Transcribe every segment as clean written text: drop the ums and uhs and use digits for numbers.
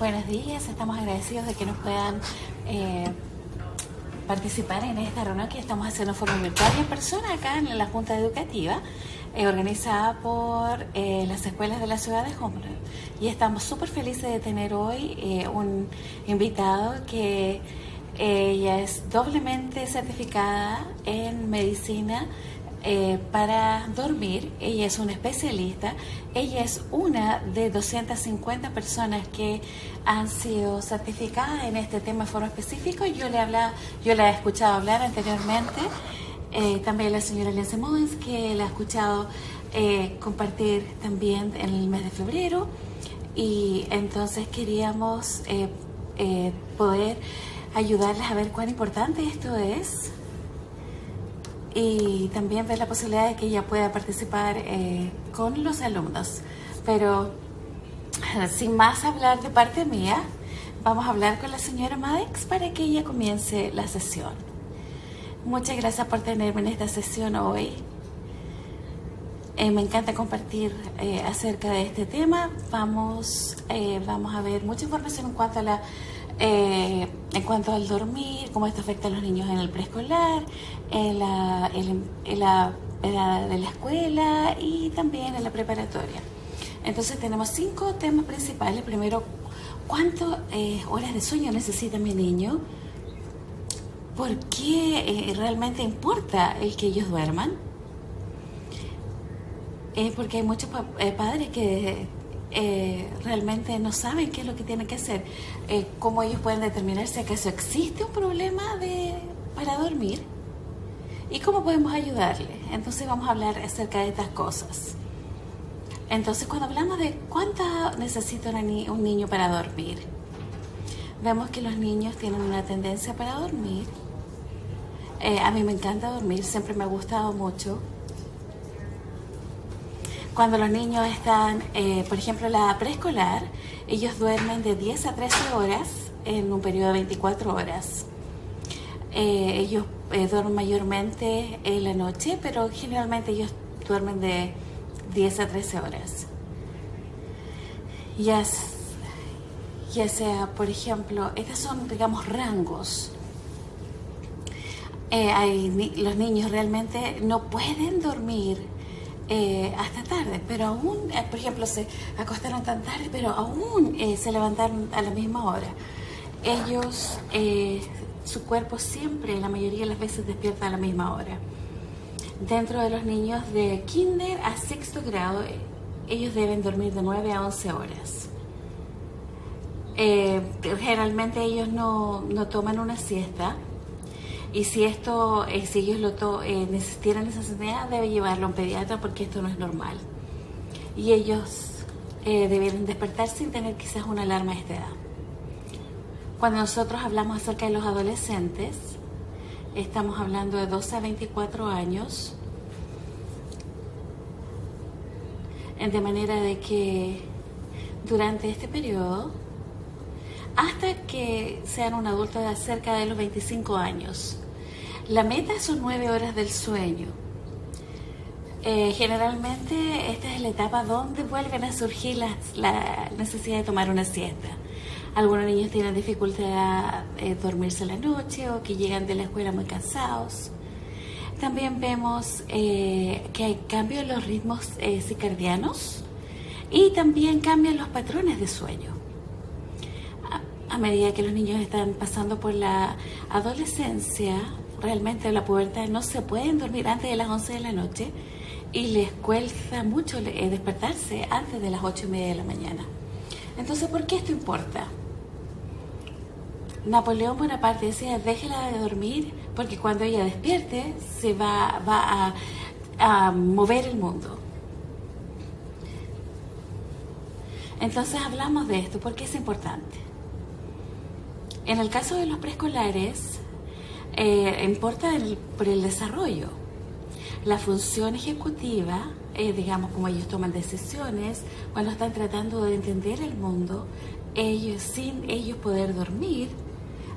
Buenos días, estamos agradecidos de que nos puedan participar en esta reunión que estamos haciendo en forma virtual y en persona acá en la Junta Educativa, organizada por las escuelas de la ciudad de Humboldt. Y estamos súper felices de tener hoy un invitado que ella es doblemente certificada en medicina para dormir. Ella es una especialista. Ella es una de 250 personas que han sido certificadas en este tema de forma específica. Yo la he escuchado hablar anteriormente. También la señora Lindsay Mullins, que la he escuchado compartir también en el mes de febrero. Y entonces queríamos poder ayudarles a ver cuán importante esto es. Y también ver la posibilidad de que ella pueda participar con los alumnos. Pero sin más hablar de parte mía, vamos a hablar con la señora Maddox para que ella comience la sesión. Muchas gracias por tenerme en esta sesión hoy. Me encanta compartir acerca de este tema. Vamos a ver mucha información en cuanto al dormir, cómo esto afecta a los niños en el preescolar, en la edad de la escuela y también en la preparatoria. Entonces tenemos 5 temas principales. Primero, ¿cuántas horas de sueño necesita mi niño? ¿Por qué realmente importa el que ellos duerman? Porque hay muchos padres que realmente no saben qué es lo que tienen que hacer. ¿Cómo ellos pueden determinar si acaso existe un problema para dormir? ¿Y cómo podemos ayudarle? Entonces vamos a hablar acerca de estas cosas. Entonces, cuando hablamos de cuánto necesita un niño para dormir, vemos que los niños tienen una tendencia para dormir. A mí me encanta dormir, siempre me ha gustado mucho. Cuando los niños están, por ejemplo, la preescolar, ellos duermen de 10 a 13 horas en un periodo de 24 horas. Ellos duermen mayormente en la noche, pero generalmente ellos duermen de 10 a 13 horas. Ya sea, por ejemplo, estos son, digamos, rangos. Los niños realmente no pueden dormir hasta tarde, pero aún, por ejemplo, se acostaron tan tarde, pero aún se levantaron a la misma hora. Ellos, su cuerpo siempre, la mayoría de las veces, despierta a la misma hora. Dentro de los niños de kinder a 6º grado, ellos deben dormir de 9 a 11 horas. Generalmente ellos no toman una siesta. Y si ellos tienen esa necesidad, debe llevarlo a un pediatra porque esto no es normal. Y ellos deben despertar sin tener quizás una alarma a esta edad. Cuando nosotros hablamos acerca de los adolescentes, estamos hablando de 12 a 24 años, de manera de que durante este periodo, hasta que sean un adulto de cerca de los 25 años. La meta son 9 horas del sueño. Generalmente esta es la etapa donde vuelven a surgir la necesidad de tomar una siesta. Algunos niños tienen dificultad de dormirse la noche o que llegan de la escuela muy cansados. También vemos que hay cambios en los ritmos circadianos y también cambian los patrones de sueño. A medida que los niños están pasando por la adolescencia, realmente la pubertad, no se pueden dormir antes de las 11 de la noche y les cuesta mucho despertarse antes de las 8:30 de la mañana. Entonces, ¿por qué esto importa? Napoleón Bonaparte decía, déjela de dormir porque cuando ella despierte se va a mover el mundo. Entonces hablamos de esto porque es importante. En el caso de los preescolares, importa por el desarrollo. La función ejecutiva, digamos, como ellos toman decisiones, cuando están tratando de entender el mundo, sin ellos poder dormir,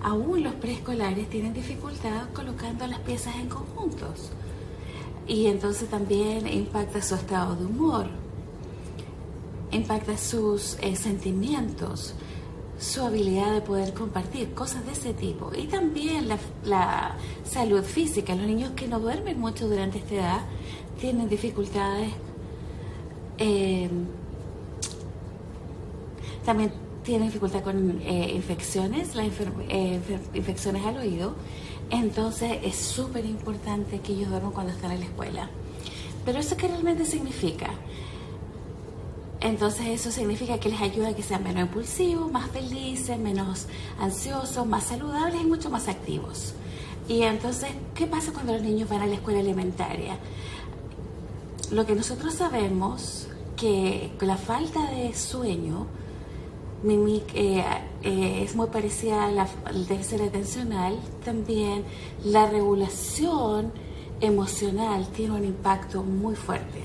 aún los preescolares tienen dificultad colocando las piezas en conjuntos. Y entonces también impacta su estado de humor, impacta sus sentimientos. su habilidad de poder compartir, cosas de ese tipo. Y también la salud física. Los niños que no duermen mucho durante esta edad tienen dificultades, también tienen dificultad con infecciones, infecciones al oído. Entonces es súper importante que ellos duerman cuando están en la escuela. Pero ¿eso qué realmente significa? Entonces eso significa que les ayuda a que sean menos impulsivos, más felices, menos ansiosos, más saludables y mucho más activos. Y entonces, ¿qué pasa cuando los niños van a la escuela elementaria? Lo que nosotros sabemos que la falta de sueño es muy parecida al déficit atencional. También la regulación emocional tiene un impacto muy fuerte.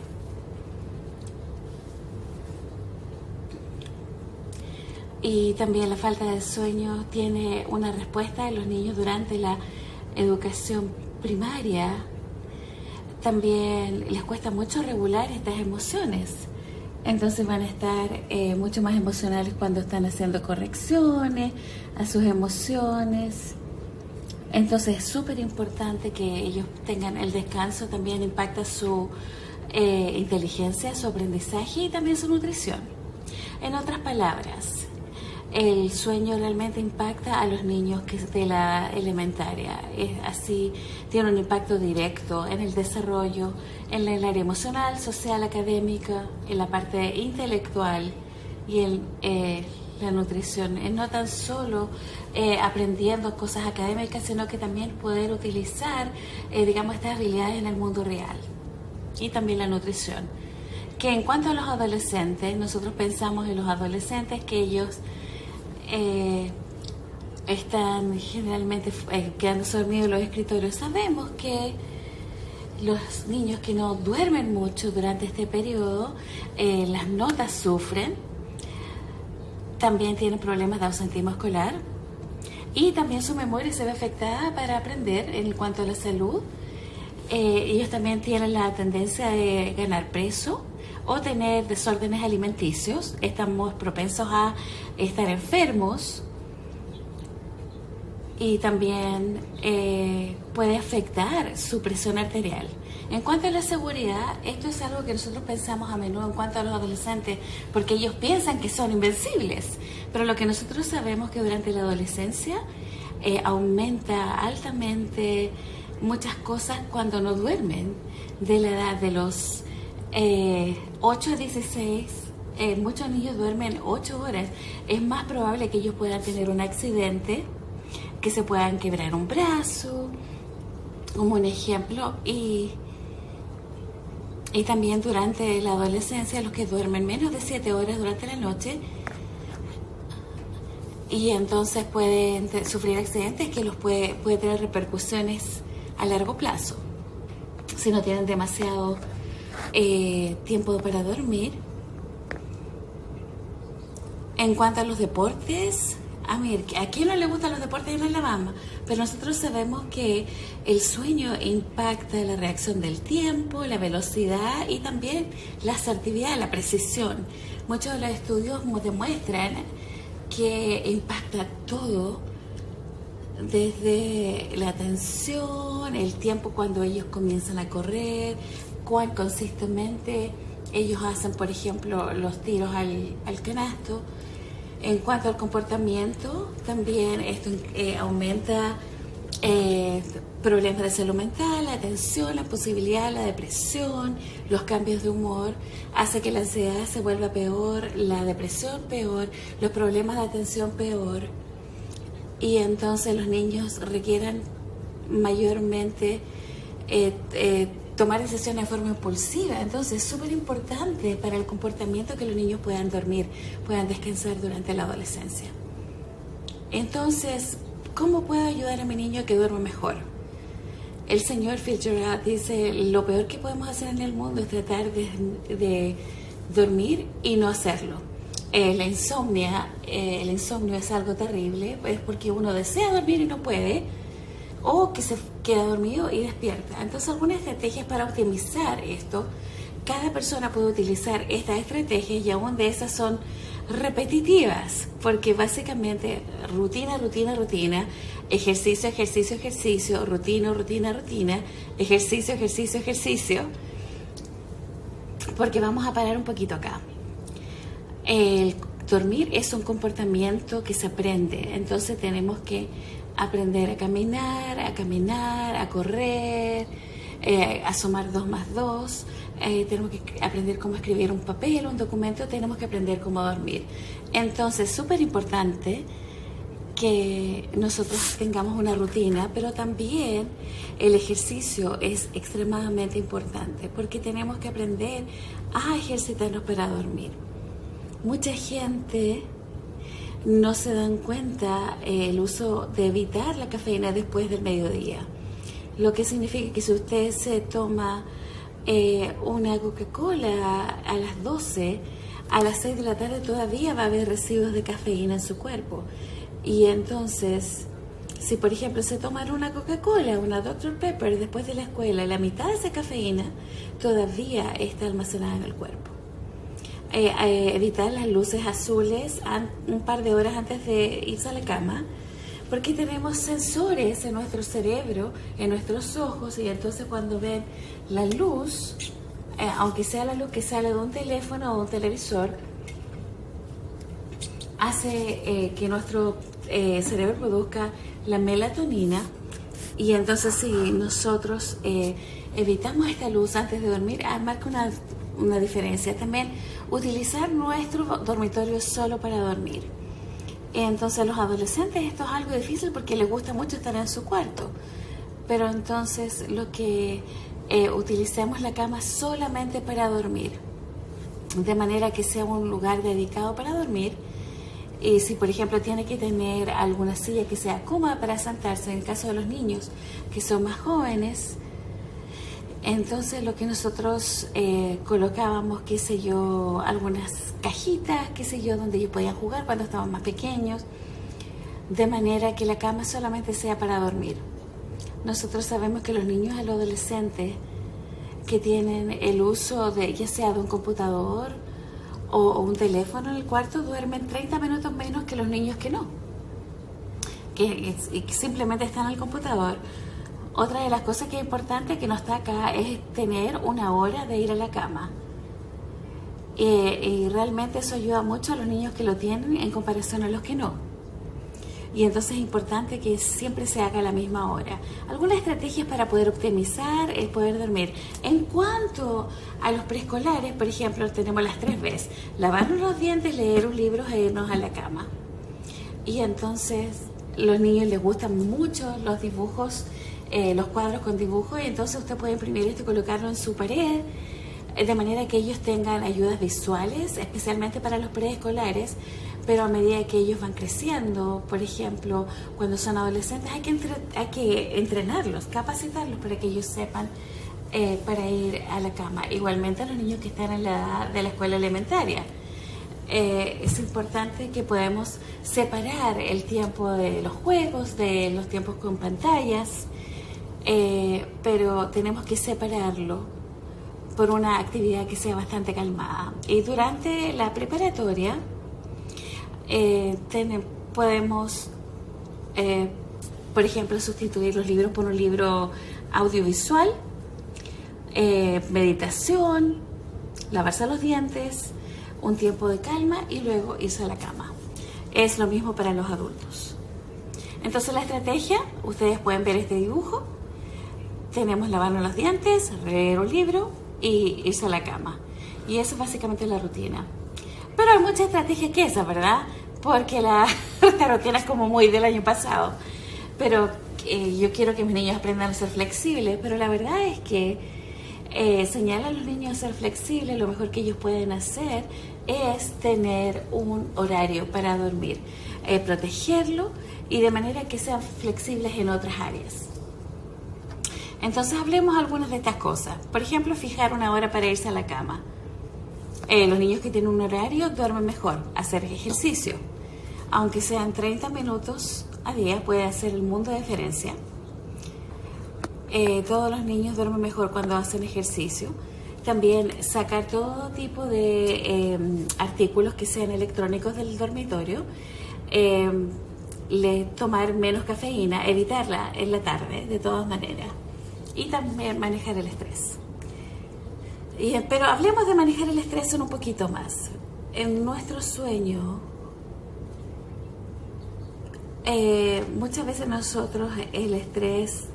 Y también la falta de sueño tiene una respuesta en los niños durante la educación primaria. También les cuesta mucho regular estas emociones. Entonces van a estar mucho más emocionales cuando están haciendo correcciones a sus emociones. Entonces es súper importante que ellos tengan el descanso. También impacta su inteligencia, su aprendizaje y también su nutrición. En otras palabras, el sueño realmente impacta a los niños de la elementaria. Es así, tiene un impacto directo en el desarrollo, en el área emocional, social, académica, en la parte intelectual y en la nutrición. No tan solo aprendiendo cosas académicas, sino que también poder utilizar, estas habilidades en el mundo real. Y también la nutrición. Que en cuanto a los adolescentes, nosotros pensamos en los adolescentes que ellos están generalmente quedándose dormidos en los escritorios. Sabemos que los niños que no duermen mucho durante este periodo, las notas sufren, también tienen problemas de ausentismo escolar y también su memoria se ve afectada para aprender en cuanto a la salud. Ellos también tienen la tendencia de ganar peso o tener desórdenes alimenticios. Estamos propensos a estar enfermos y también puede afectar su presión arterial. En cuanto a la seguridad, esto es algo que nosotros pensamos a menudo en cuanto a los adolescentes, porque ellos piensan que son invencibles, pero lo que nosotros sabemos que durante la adolescencia aumenta altamente muchas cosas cuando no duermen. De la edad de los 8 a 16, muchos niños duermen 8 horas. Es más probable que ellos puedan tener un accidente, que se puedan quebrar un brazo, como un ejemplo, y también durante la adolescencia, los que duermen menos de 7 horas durante la noche, y entonces pueden sufrir accidentes que los puede tener repercusiones a largo plazo si no tienen demasiado tiempo para dormir. En cuanto a los deportes, ¿a quién no le gustan los deportes en Alabama? Pero nosotros sabemos que el sueño impacta la reacción del tiempo, la velocidad y también la asertividad, la precisión. Muchos de los estudios demuestran que impacta todo, desde la atención, el tiempo cuando ellos comienzan a correr, cuán consistentemente ellos hacen, por ejemplo, los tiros al canasto. En cuanto al comportamiento, también esto aumenta problemas de salud mental, la atención, la posibilidad, la depresión, los cambios de humor, hace que la ansiedad se vuelva peor, la depresión peor, los problemas de atención peor. Y entonces los niños requieren mayormente tomar decisiones de forma impulsiva. Entonces es súper importante para el comportamiento que los niños puedan dormir, puedan descansar durante la adolescencia. Entonces, ¿cómo puedo ayudar a mi niño a que duerma mejor? El señor Fitzgerald dice, lo peor que podemos hacer en el mundo es tratar de dormir y no hacerlo. El insomnio es algo terrible, es porque uno desea dormir y no puede, o que se queda dormido y despierta. Entonces, algunas estrategias para optimizar esto, cada persona puede utilizar estas estrategias y aún de esas son repetitivas, porque básicamente rutina, rutina, rutina, ejercicio, ejercicio, ejercicio, rutina, rutina, rutina, ejercicio, ejercicio, ejercicio, porque vamos a parar un poquito acá. El dormir es un comportamiento que se aprende, entonces tenemos que aprender a caminar, a correr, a sumar 2 más 2, tenemos que aprender cómo escribir un papel, un documento, tenemos que aprender cómo dormir. Entonces, súper importante que nosotros tengamos una rutina, pero también el ejercicio es extremadamente importante porque tenemos que aprender a ejercitarnos para dormir. Mucha gente no se dan cuenta el uso de evitar la cafeína después del mediodía, lo que significa que si usted se toma una Coca-Cola a las 12, a las 6 de la tarde todavía va a haber residuos de cafeína en su cuerpo. Y entonces, si por ejemplo se toman una Coca-Cola, una Dr. Pepper después de la escuela, la mitad de esa cafeína todavía está almacenada en el cuerpo. Evitar las luces azules un par de horas antes de irse a la cama, porque tenemos sensores en nuestro cerebro, en nuestros ojos, y entonces cuando ven la luz, aunque sea la luz que sale de un teléfono o un televisor, hace que nuestro cerebro produzca la melatonina, y entonces si nosotros evitamos esta luz antes de dormir, marca una diferencia. También utilizar nuestro dormitorio solo para dormir. Entonces a los adolescentes esto es algo difícil porque les gusta mucho estar en su cuarto, pero entonces lo que utilicemos la cama solamente para dormir, de manera que sea un lugar dedicado para dormir. Y si por ejemplo tiene que tener alguna silla que sea cómoda para sentarse, en el caso de los niños que son más jóvenes, entonces lo que nosotros colocábamos, qué sé yo, algunas cajitas, qué sé yo, donde ellos podían jugar cuando estaban más pequeños, de manera que la cama solamente sea para dormir. Nosotros sabemos que los niños y los adolescentes que tienen el uso de ya sea de un computador o un teléfono en el cuarto duermen 30 minutos menos que los niños que no, que simplemente están en el computador. Otra de las cosas que es importante, que no está acá, es tener una hora de ir a la cama. Y realmente eso ayuda mucho a los niños que lo tienen en comparación a los que no. Y entonces es importante que siempre se haga a la misma hora. Algunas estrategias para poder optimizar el poder dormir. En cuanto a los preescolares, por ejemplo, tenemos las 3 Bs: lavarnos los dientes, leer un libro e irnos a la cama. Y entonces los niños les gustan mucho los dibujos, los cuadros con dibujos, y entonces usted puede imprimir esto y colocarlo en su pared, de manera que ellos tengan ayudas visuales, especialmente para los preescolares. Pero a medida que ellos van creciendo, por ejemplo, cuando son adolescentes, hay que entrenarlos, capacitarlos para que ellos sepan para ir a la cama. Igualmente a los niños que están en la edad de la escuela elementaria. Es importante que podamos separar el tiempo de los juegos, de los tiempos con pantallas, pero tenemos que separarlo por una actividad que sea bastante calmada. Y durante la preparatoria podemos, por ejemplo, sustituir los libros por un libro audiovisual, meditación, lavarse los dientes, un tiempo de calma y luego irse a la cama. Es lo mismo para los adultos. Entonces la estrategia, ustedes pueden ver este dibujo. Tenemos lavarnos los dientes, leer un libro y irse a la cama. Y eso es básicamente la rutina. Pero hay muchas estrategias que esa, ¿verdad? Porque la rutina es como muy del año pasado. Pero yo quiero que mis niños aprendan a ser flexibles. Pero la verdad es que señalar a los niños a ser flexibles, lo mejor que ellos pueden hacer es tener un horario para dormir, protegerlo y de manera que sean flexibles en otras áreas. Entonces hablemos algunas de estas cosas. Por ejemplo, fijar una hora para irse a la cama. Los niños que tienen un horario duermen mejor. Hacer ejercicio, aunque sean 30 minutos a día, puede hacer el mundo de diferencia. Todos los niños duermen mejor cuando hacen ejercicio. También sacar todo tipo de artículos que sean electrónicos del dormitorio. Eh, Tomar menos cafeína, evitarla en la tarde, de todas maneras. Y también manejar el estrés. Pero hablemos de manejar el estrés un poquito más. En nuestro sueño, muchas veces nosotros el estrés,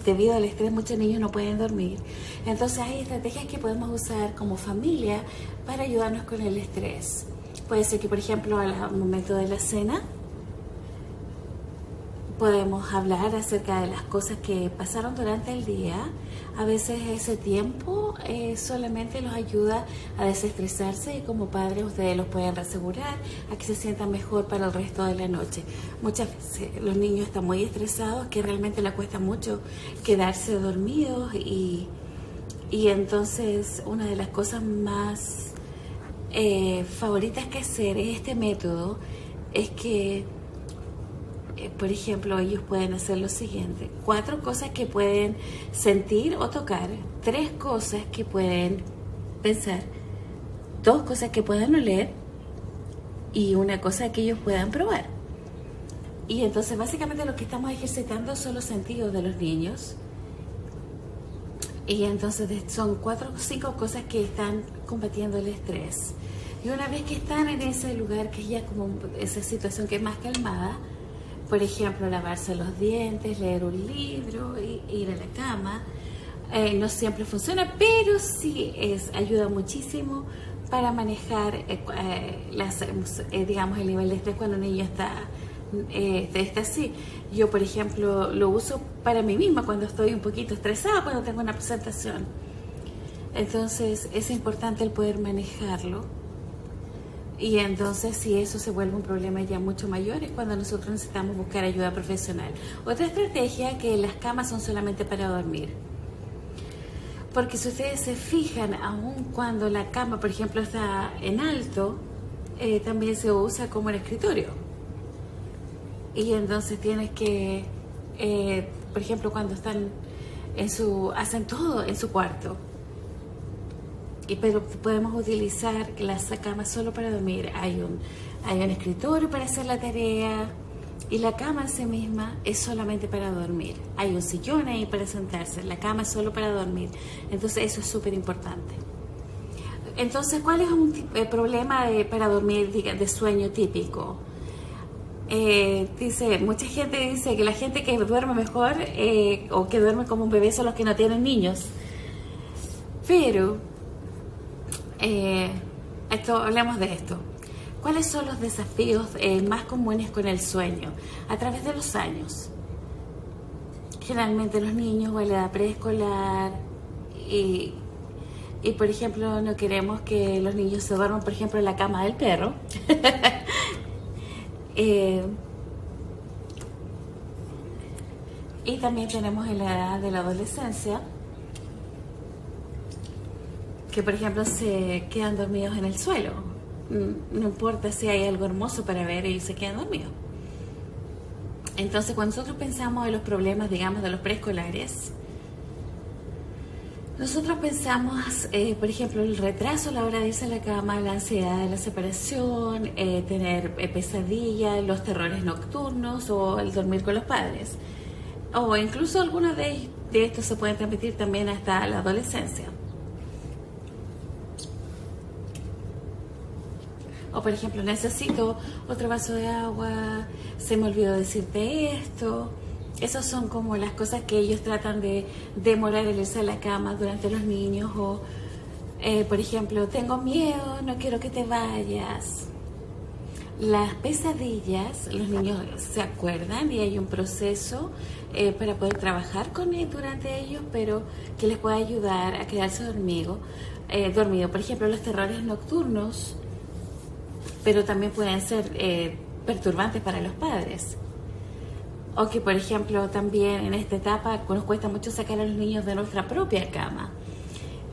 debido al estrés muchos niños no pueden dormir. Entonces hay estrategias que podemos usar como familia para ayudarnos con el estrés. Puede ser que, por ejemplo, al momento de la cena podemos hablar acerca de las cosas que pasaron durante el día. A veces ese tiempo solamente los ayuda a desestresarse y como padres ustedes los pueden reasegurar a que se sientan mejor para el resto de la noche. Muchas veces los niños están muy estresados que realmente les cuesta mucho quedarse dormidos y entonces una de las cosas más favoritas que hacer es este método es que por ejemplo, ellos pueden hacer lo siguiente: 4 cosas que pueden sentir o tocar, 3 cosas que pueden pensar, 2 cosas que puedan oler y 1 cosa que ellos puedan probar. Y entonces básicamente lo que estamos ejercitando son los sentidos de los niños. Y entonces son 4 o 5 cosas que están combatiendo el estrés. Y una vez que están en ese lugar, que es ya como esa situación que es más calmada, por ejemplo, lavarse los dientes, leer un libro, ir a la cama. No siempre funciona, pero sí ayuda muchísimo para manejar digamos, el nivel de estrés cuando el niño está así. Yo, por ejemplo, lo uso para mí misma cuando estoy un poquito estresada, cuando tengo una presentación. Entonces, es importante el poder manejarlo. Y entonces si eso se vuelve un problema ya mucho mayor es cuando nosotros necesitamos buscar ayuda profesional. Otra estrategia, que las camas son solamente para dormir. Porque si ustedes se fijan, aun cuando la cama, por ejemplo, está en alto, también se usa como un escritorio. Y entonces tienes que, por ejemplo, cuando están hacen todo en su cuarto. Pero podemos utilizar las camas solo para dormir. Hay un escritorio para hacer la tarea y la cama en sí misma es solamente para dormir. Hay un sillón ahí para sentarse, la cama es solo para dormir. Entonces eso es súper importante. Entonces, ¿cuál es un problema para dormir de sueño típico? Mucha gente dice que la gente que duerme mejor o que duerme como un bebé son los que no tienen niños. Pero hablemos de esto. ¿Cuáles son los desafíos más comunes con el sueño a través de los años? Generalmente los niños o en la edad preescolar y por ejemplo no queremos que los niños se duerman, por ejemplo, en la cama del perro. Y también tenemos en la edad de la adolescencia que, por ejemplo, se quedan dormidos en el suelo. No importa si hay algo hermoso para ver, ellos se quedan dormidos. Entonces, cuando nosotros pensamos en los problemas, digamos, de los preescolares, nosotros pensamos, por ejemplo, el retraso a la hora de irse a la cama, la ansiedad de la separación, tener pesadillas, los terrores nocturnos o el dormir con los padres. O incluso algunos de estos se pueden transmitir también hasta la adolescencia. O por ejemplo, necesito otro vaso de agua, se me olvidó decirte esto. Esas son como las cosas que ellos tratan de demorar el irse a la cama durante los niños. O, por ejemplo, tengo miedo, no quiero que te vayas. Las pesadillas, los niños se acuerdan y hay un proceso para poder trabajar con él durante ellos, pero que les pueda ayudar a quedarse dormido. Por ejemplo, los terrores nocturnos, pero también pueden ser perturbantes para los padres. O que, por ejemplo, también en esta etapa nos cuesta mucho sacar a los niños de nuestra propia cama.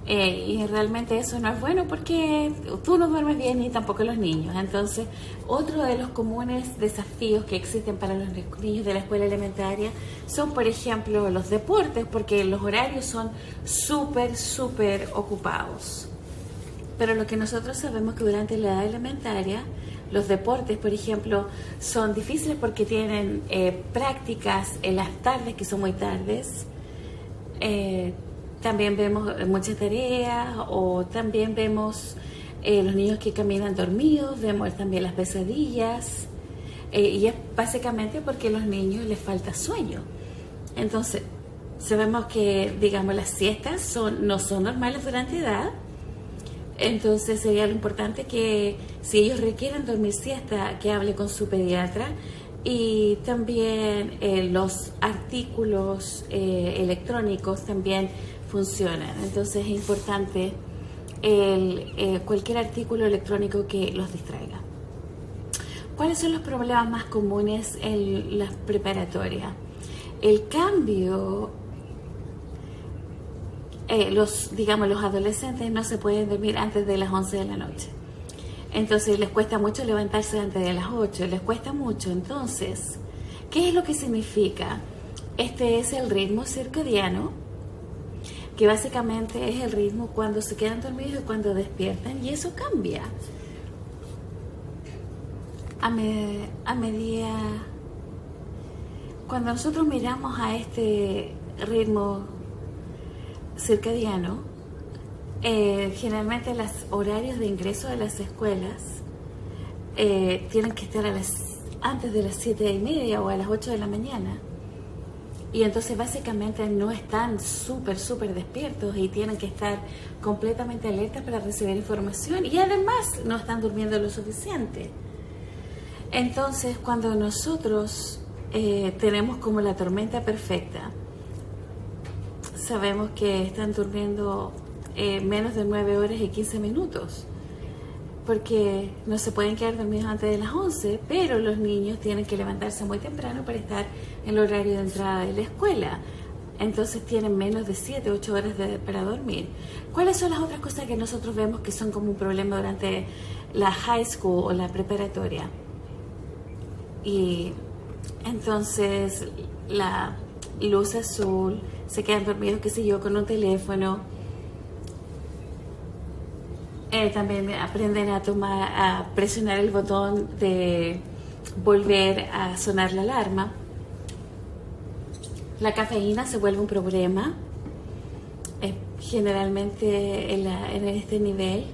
Y realmente eso no es bueno porque tú no duermes bien y tampoco los niños. Entonces, otro de los comunes desafíos que existen para los niños de la escuela elementaria son, por ejemplo, los deportes, porque los horarios son súper ocupados. Pero lo que nosotros sabemos que durante la edad elementaria, los deportes, por ejemplo, son difíciles porque tienen prácticas en las tardes que son muy tardes. También vemos muchas tareas o también vemos los niños que caminan dormidos, vemos también las pesadillas y es básicamente porque a los niños les falta sueño. Entonces, sabemos que, digamos, las siestas no son normales durante edad. Entonces sería lo importante que si ellos requieren dormir siesta, que hable con su pediatra. Y también los artículos electrónicos también funcionan. Entonces es importante cualquier artículo electrónico que los distraiga. ¿Cuáles son los problemas más comunes en las preparatorias? El cambio, los adolescentes no se pueden dormir antes de las 11 de la noche. Entonces les cuesta mucho levantarse antes de las 8, les cuesta mucho. Entonces, ¿qué es lo que significa? Este es el ritmo circadiano, que básicamente es el ritmo cuando se quedan dormidos y cuando despiertan, y eso cambia a medida. Cuando nosotros miramos a este ritmo circadiano, generalmente los horarios de ingreso de las escuelas tienen que estar antes de las 7:30 o a las 8 de la mañana. Y entonces básicamente no están súper despiertos y tienen que estar completamente alertas para recibir información y además no están durmiendo lo suficiente. Entonces, cuando nosotros tenemos como la tormenta perfecta, sabemos que están durmiendo menos de 9 horas y 15 minutos, porque no se pueden quedar dormidos antes de las 11, pero los niños tienen que levantarse muy temprano para estar en el horario de entrada de la escuela. Entonces tienen menos de 7, 8 horas para dormir. ¿Cuáles son las otras cosas que nosotros vemos que son como un problema durante la high school o la preparatoria? Y entonces la luz azul, se quedan dormidos, qué sé yo, con un teléfono. También aprenden a presionar el botón de volver a sonar la alarma. La cafeína se vuelve un problema, generalmente en este nivel,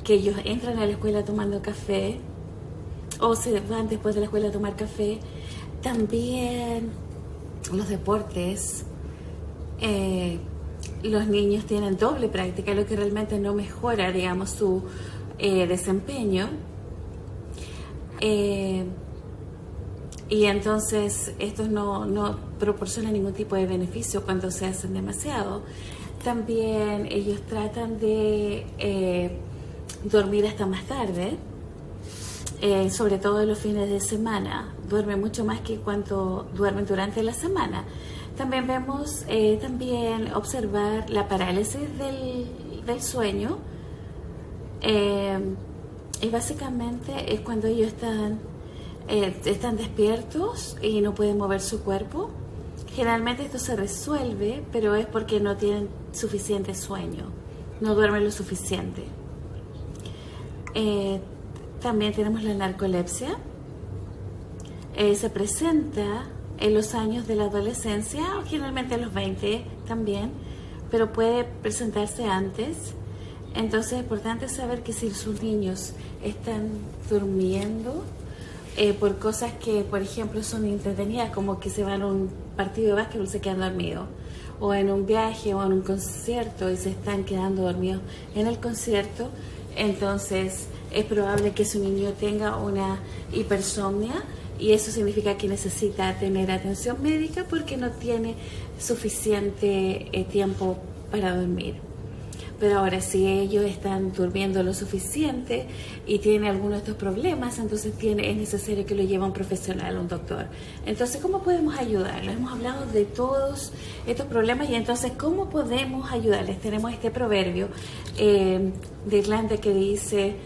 que ellos entran a la escuela tomando café o se van después de la escuela a tomar café. También los deportes, los niños tienen doble práctica, lo que realmente no mejora, digamos, su desempeño. Y entonces estos no proporcionan ningún tipo de beneficio cuando se hacen demasiado. También ellos tratan de dormir hasta más tarde, sobre todo en los fines de semana. Duermen mucho más que cuando duermen durante la semana. También vemos observar la parálisis del sueño. Y básicamente es cuando ellos están despiertos y no pueden mover su cuerpo. Generalmente esto se resuelve, pero es porque no tienen suficiente sueño, no duermen lo suficiente. También tenemos la narcolepsia. Se presenta en los años de la adolescencia, generalmente a los 20 también, pero puede presentarse antes. Entonces es importante saber que si sus niños están durmiendo por cosas que, por ejemplo, son entretenidas, como que se van a un partido de básquetbol y se quedan dormidos, o en un viaje o en un concierto y se están quedando dormidos en el concierto, entonces es probable que su niño tenga una hipersomnia, y eso significa que necesita tener atención médica porque no tiene suficiente tiempo para dormir. pero ahora si ellos están durmiendo lo suficiente y tienen alguno de estos problemas, entonces es necesario que lo lleve a un profesional, a un doctor. Entonces, ¿cómo podemos ayudarlos? Hemos hablado de todos estos problemas y entonces, ¿cómo podemos ayudarles? Tenemos este proverbio de Irlanda que dice,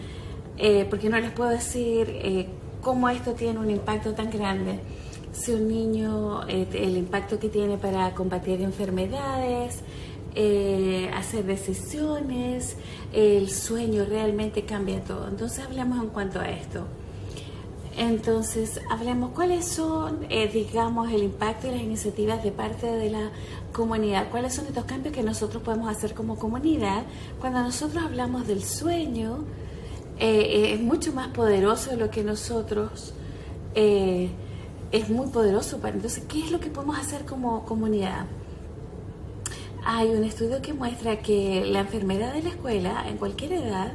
porque no les puedo decir cómo esto tiene un impacto tan grande. Si un niño, el impacto que tiene para combatir enfermedades, hacer decisiones, el sueño realmente cambia todo. Entonces hablemos en cuanto a esto. Entonces hablemos cuáles son, digamos, el impacto y las iniciativas de parte de la comunidad. ¿Cuáles son estos cambios que nosotros podemos hacer como comunidad? Cuando nosotros hablamos del sueño, es mucho más poderoso de lo que nosotros... es muy poderoso para. Entonces, ¿qué es lo que podemos hacer como comunidad? Hay un estudio que muestra que la enfermedad de la escuela, en cualquier edad,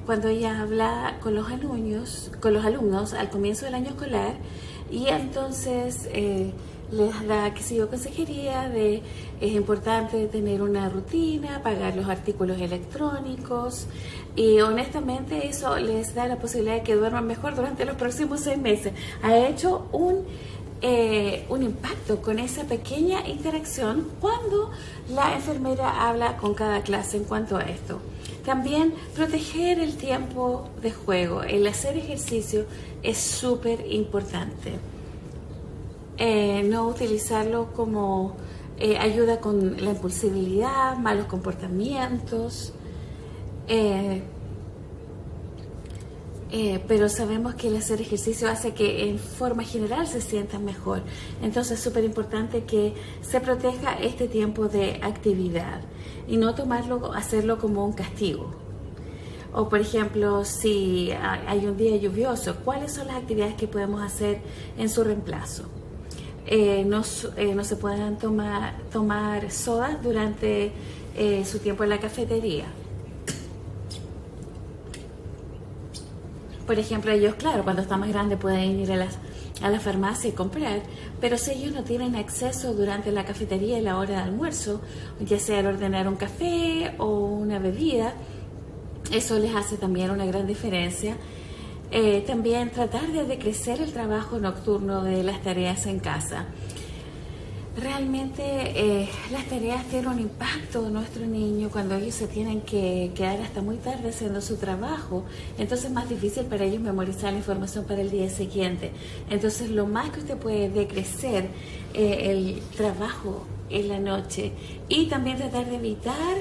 cuando ella habla con los alumnos al comienzo del año escolar, y entonces les da, qué sé yo, consejería de es importante tener una rutina, pagar los artículos electrónicos, y honestamente eso les da la posibilidad de que duerman mejor durante los próximos 6 meses. Ha hecho un impacto con esa pequeña interacción cuando la enfermera habla con cada clase en cuanto a esto. También proteger el tiempo de juego, el hacer ejercicio es súper importante. No utilizarlo como ayuda con la impulsividad, malos comportamientos, pero sabemos que el hacer ejercicio hace que en forma general se sientan mejor. Entonces es súper importante que se proteja este tiempo de actividad y no hacerlo como un castigo. O por ejemplo, si hay un día lluvioso, ¿cuáles son las actividades que podemos hacer en su reemplazo? No se pueden tomar sodas durante su tiempo en la cafetería. Por ejemplo, ellos, claro, cuando están más grandes pueden ir a la farmacia y comprar, pero si ellos no tienen acceso durante la cafetería y la hora de almuerzo, ya sea al ordenar un café o una bebida, eso les hace también una gran diferencia. También tratar de decrecer el trabajo nocturno de las tareas en casa. Realmente las tareas tienen un impacto en nuestro niño cuando ellos se tienen que quedar hasta muy tarde haciendo su trabajo. Entonces es más difícil para ellos memorizar la información para el día siguiente. Entonces lo más que usted puede decrecer el trabajo en la noche y también tratar de evitar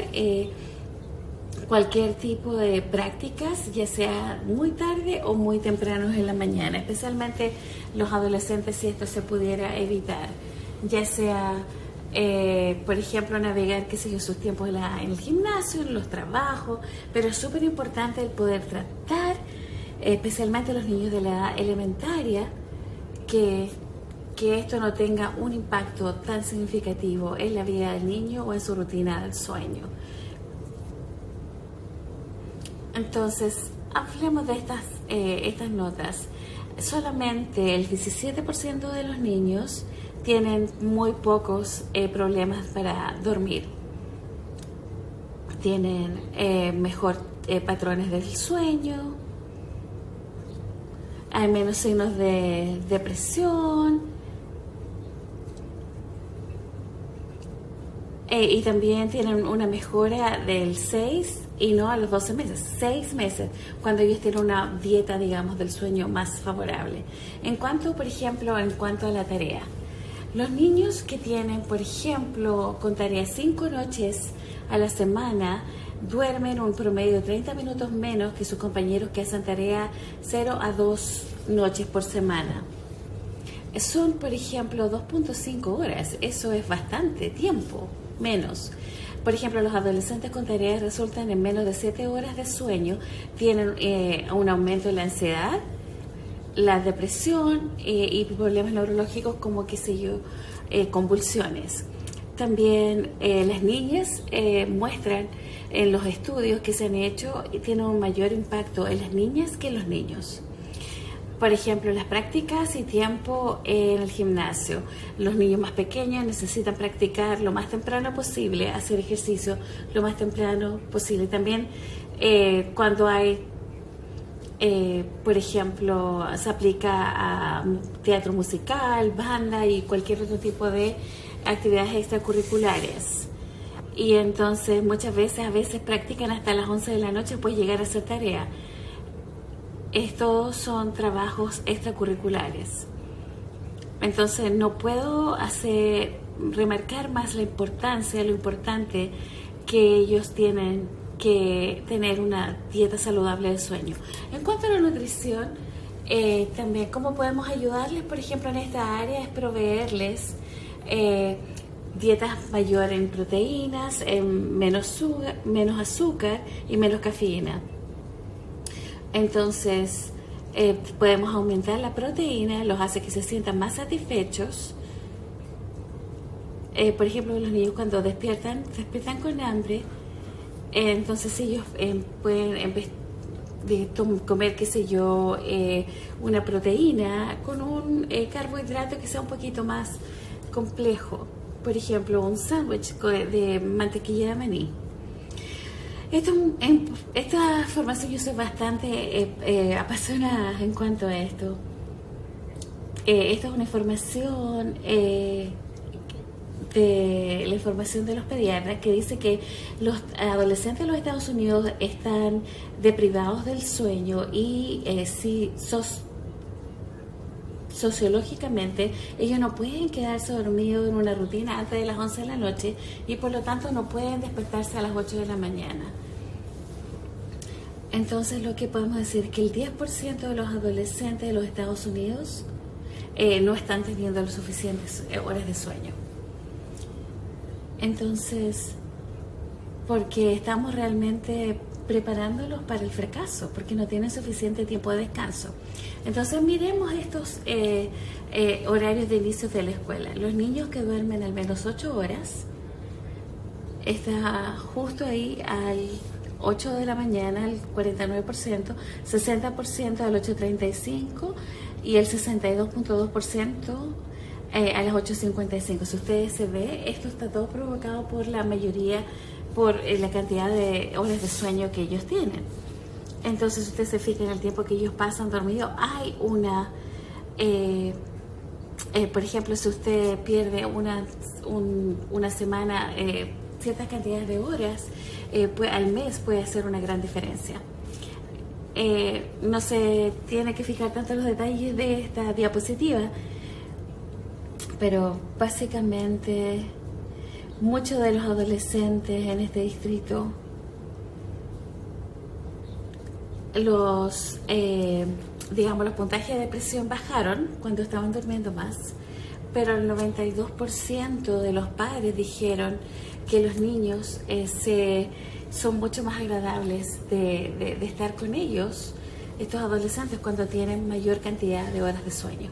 cualquier tipo de prácticas, ya sea muy tarde o muy temprano en la mañana, especialmente los adolescentes, si esto se pudiera evitar, ya sea, por ejemplo, navegar, qué sé yo, sus tiempos en el gimnasio, en los trabajos, pero es súper importante el poder tratar, especialmente los niños de la edad elementaria, que esto no tenga un impacto tan significativo en la vida del niño o en su rutina del sueño. Entonces, hablemos de estas notas. Solamente el 17% de los niños tienen muy pocos problemas para dormir. Tienen mejor patrones del sueño, hay menos signos de depresión, y también tienen una mejora del 6 y no a los 12 meses, 6 meses, cuando ellos tienen una dieta, digamos, del sueño más favorable. Por ejemplo, en cuanto a la tarea, los niños que tienen, por ejemplo, con tareas 5 noches a la semana, duermen un promedio de 30 minutos menos que sus compañeros que hacen tarea 0 a 2 noches por semana. Son, por ejemplo, 2.5 horas, eso es bastante tiempo, menos. Por ejemplo, los adolescentes con tareas resultan en menos de 7 horas de sueño, tienen un aumento en la ansiedad, la depresión y problemas neurológicos como, qué sé yo, convulsiones. También las niñas muestran en los estudios que se han hecho y tienen un mayor impacto en las niñas que en los niños. Por ejemplo, las prácticas y tiempo en el gimnasio. Los niños más pequeños necesitan practicar lo más temprano posible, hacer ejercicio lo más temprano posible. También cuando hay, por ejemplo, se aplica a teatro musical, banda y cualquier otro tipo de actividades extracurriculares. Y entonces muchas veces, a veces practican hasta las 11 de la noche, puede llegar a hacer tarea. Estos son trabajos extracurriculares. Entonces no puedo remarcar más la importancia, lo importante que ellos tienen que tener una dieta saludable del sueño. En cuanto a la nutrición, también cómo podemos ayudarles, por ejemplo, en esta área es proveerles dietas mayor en proteínas, en menos azúcar y menos cafeína. Entonces, podemos aumentar la proteína, los hace que se sientan más satisfechos. Por ejemplo, los niños cuando despiertan con hambre, entonces ellos pueden comer, qué sé yo, una proteína con un carbohidrato que sea un poquito más complejo. Por ejemplo, un sándwich de mantequilla de maní. Esta formación yo soy bastante apasionada en cuanto a esto. Esta es una información de la información de los pediatras que dice que los adolescentes de los Estados Unidos están deprivados del sueño y si sociológicamente ellos no pueden quedarse dormidos en una rutina antes de las 11 de la noche y por lo tanto no pueden despertarse a las 8 de la mañana. Entonces lo que podemos decir es que el 10% de los adolescentes de los Estados Unidos no están teniendo las suficientes horas de sueño. Entonces, porque estamos realmente preparándolos para el fracaso, porque no tienen suficiente tiempo de descanso. Entonces miremos estos horarios de inicio de la escuela. Los niños que duermen al menos 8 horas, está justo ahí al 8 de la mañana, al 49%, 60% al 8:35 y el 62.2% a las 8:55. Si ustedes se ve, esto está todo provocado por la mayoría, por la cantidad de horas de sueño que ellos tienen. Entonces, si ustedes se fijan en el tiempo que ellos pasan dormidos, hay una... por ejemplo, si usted pierde una semana ciertas cantidades de horas, al mes puede hacer una gran diferencia. No se tiene que fijar tanto en los detalles de esta diapositiva, pero básicamente muchos de los adolescentes en este distrito, los puntajes de depresión bajaron cuando estaban durmiendo más, pero el 92% de los padres dijeron que los niños son mucho más agradables de estar con ellos, estos adolescentes, cuando tienen mayor cantidad de horas de sueño.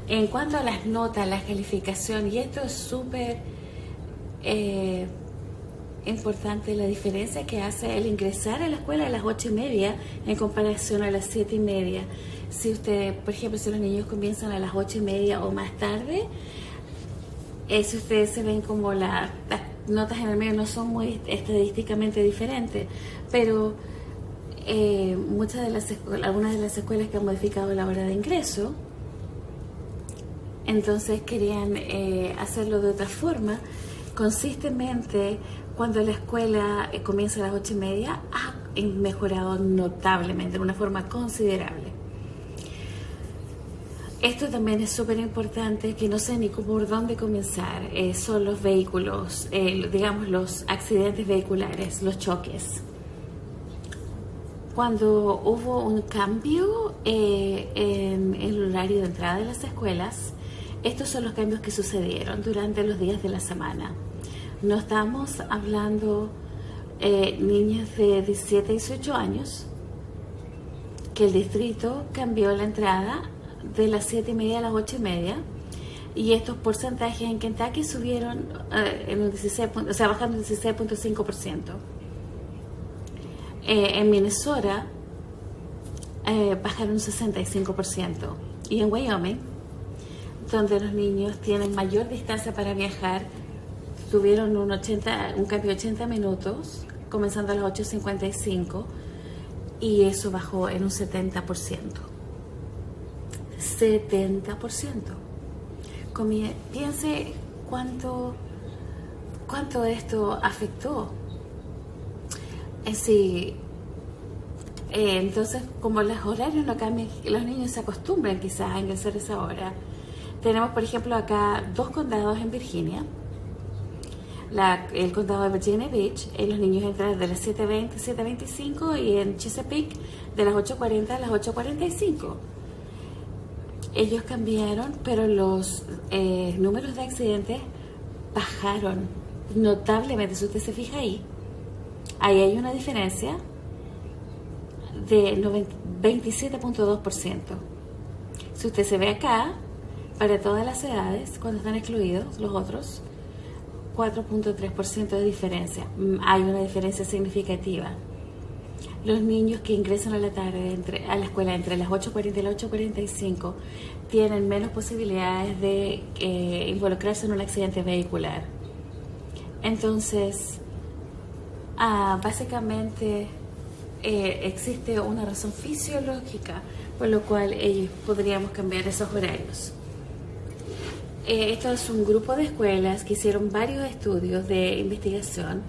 En cuanto a las notas, la calificación, y esto es súper importante, la diferencia que hace el ingresar a la escuela a las 8:30 en comparación a las 7:30. Si usted, por ejemplo, si los niños comienzan a las 8:30 o más tarde, si ustedes se ven como las notas en el medio no son muy estadísticamente diferentes, pero algunas de las escuelas que han modificado la hora de ingreso, entonces querían hacerlo de otra forma. Consistentemente, cuando la escuela comienza a las 8:30, ha mejorado notablemente, de una forma considerable. Esto también es súper importante, que no sé ni por dónde comenzar. Son los vehículos, los accidentes vehiculares, los choques. Cuando hubo un cambio en el horario de entrada de las escuelas, estos son los cambios que sucedieron durante los días de la semana. No estamos hablando niños de 17 a 18 años, que el distrito cambió la entrada de las 7:30 a las 8:30, y estos porcentajes en Kentucky subieron bajando un 16.5%. En Minnesota bajaron un 65%. Y en Wyoming, donde los niños tienen mayor distancia para viajar, tuvieron un cambio de 80 minutos, comenzando a las 8:55, y eso bajó en un 70%. 70%. Piense cuánto esto afectó. Sí, entonces, como los horarios no cambian, los niños se acostumbran quizás a ingresar a esa hora. Tenemos, por ejemplo, acá 2 condados en Virginia. El condado de Virginia Beach, los niños entran de las 7:20 a 7:25, y en Chesapeake de las 8:40 a las 8:45. Ellos cambiaron, pero los números de accidentes bajaron notablemente. Si usted se fija ahí hay una diferencia de 27.2%. Si usted se ve acá, para todas las edades, cuando están excluidos los otros, 4.3% de diferencia. Hay una diferencia significativa. Los niños que ingresan a la tarde a la escuela entre las 8:40 y las 8:45 tienen menos posibilidades de involucrarse en un accidente vehicular. Entonces, básicamente existe una razón fisiológica por lo cual podríamos cambiar esos horarios. Esto es un grupo de escuelas que hicieron varios estudios de investigación.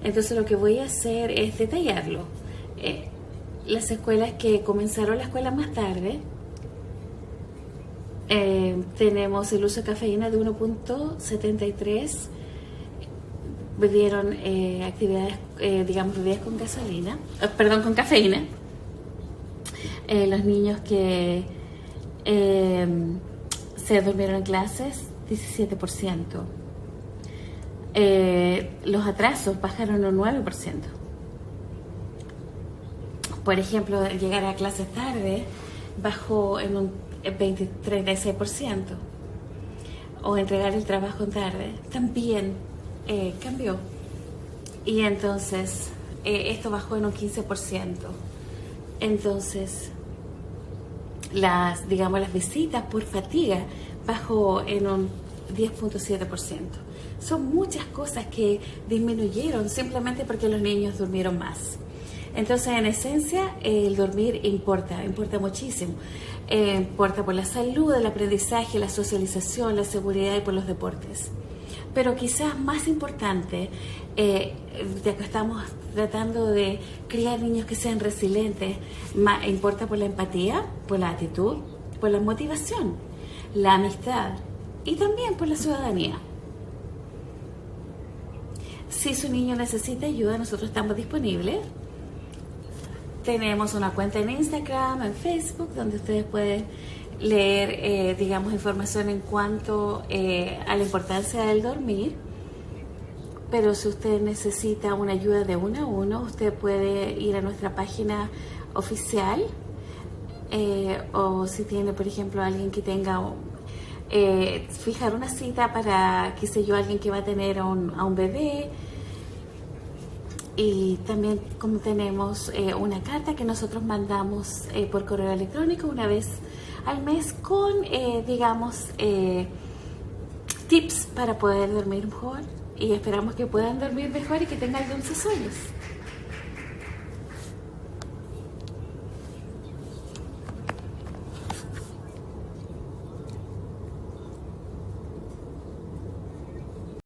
Entonces lo que voy a hacer es detallarlo. Las escuelas que comenzaron la escuela más tarde, tenemos el uso de cafeína de 1.73, bebieron actividades, bebidas con gasolina, con cafeína. Los niños que se durmieron en clases, 17%. Los atrasos bajaron un 9%. Por ejemplo, llegar a clases tarde bajó en un 36%. O entregar el trabajo tarde también cambió. Y entonces esto bajó en un 15%. Entonces las visitas por fatiga bajó en un 10.7%. Son muchas cosas que disminuyeron simplemente porque los niños durmieron más. Entonces, en esencia, el dormir importa muchísimo. Importa por la salud, el aprendizaje, la socialización, la seguridad y por los deportes. Pero quizás más importante, ya que estamos tratando de criar niños que sean resilientes, importa por la empatía, por la actitud, por la motivación, la amistad y también por la ciudadanía. Si su niño necesita ayuda, nosotros estamos disponibles. Tenemos una cuenta en Instagram, en Facebook, donde ustedes pueden leer, información en cuanto a la importancia del dormir. Pero si usted necesita una ayuda de 1 a 1, usted puede ir a nuestra página oficial, o si tiene, por ejemplo, alguien que tenga, fijar una cita para, alguien que va a tener a un bebé. Y también, como tenemos una carta que nosotros mandamos por correo electrónico una vez al mes con, tips para poder dormir mejor, y esperamos que puedan dormir mejor y que tengan dulces sueños.